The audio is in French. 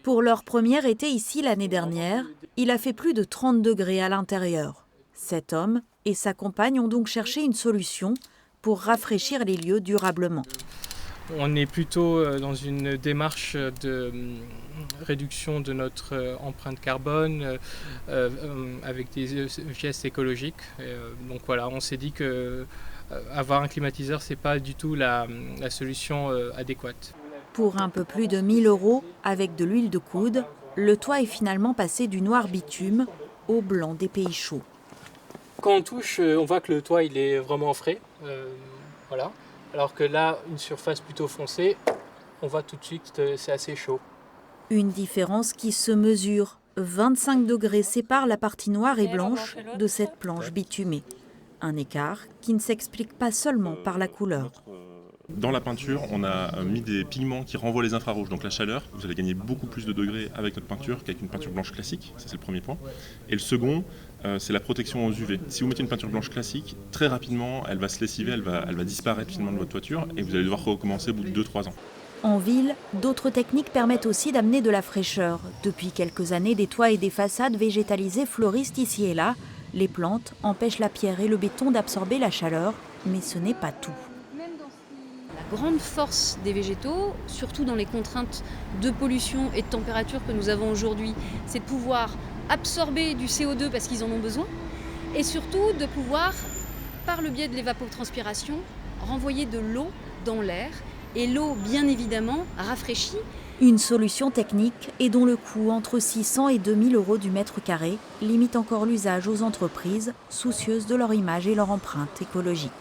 Pour leur premier été ici l'année dernière, il a fait plus de 30 degrés à l'intérieur. Cet homme et sa compagne ont donc cherché une solution pour rafraîchir les lieux durablement. On est plutôt dans une démarche de réduction de notre empreinte carbone avec des gestes écologiques. Donc voilà, on s'est dit que avoir un climatiseur, c'est pas du tout la solution adéquate. Pour un peu plus de 1 000 € avec de l'huile de coude, le toit est finalement passé du noir bitume au blanc des pays chauds. Quand on touche, on voit que le toit il est vraiment frais. Voilà. Alors que là, une surface plutôt foncée, on voit tout de suite que c'est assez chaud. Une différence qui se mesure. 25 degrés séparent la partie noire et blanche de cette planche bitumée. Un écart qui ne s'explique pas seulement par la couleur. Dans la peinture, on a mis des pigments qui renvoient les infrarouges, donc la chaleur. Vous allez gagner beaucoup plus de degrés avec notre peinture qu'avec une peinture blanche classique, ça c'est le premier point. Et le second, c'est la protection aux UV. Si vous mettez une peinture blanche classique, très rapidement, elle va se lessiver, elle va disparaître finalement de votre toiture et vous allez devoir recommencer au bout de 2-3 ans. En ville, d'autres techniques permettent aussi d'amener de la fraîcheur. Depuis quelques années, des toits et des façades végétalisées fleurissent ici et là. Les plantes empêchent la pierre et le béton d'absorber la chaleur, mais ce n'est pas tout. La grande force des végétaux, surtout dans les contraintes de pollution et de température que nous avons aujourd'hui, c'est de pouvoir absorber du CO2 parce qu'ils en ont besoin, et surtout de pouvoir, par le biais de l'évapotranspiration, renvoyer de l'eau dans l'air. Et l'eau, bien évidemment, rafraîchit. Une solution technique et dont le coût entre 600 et 2 000 € du mètre carré limite encore l'usage aux entreprises soucieuses de leur image et leur empreinte écologique.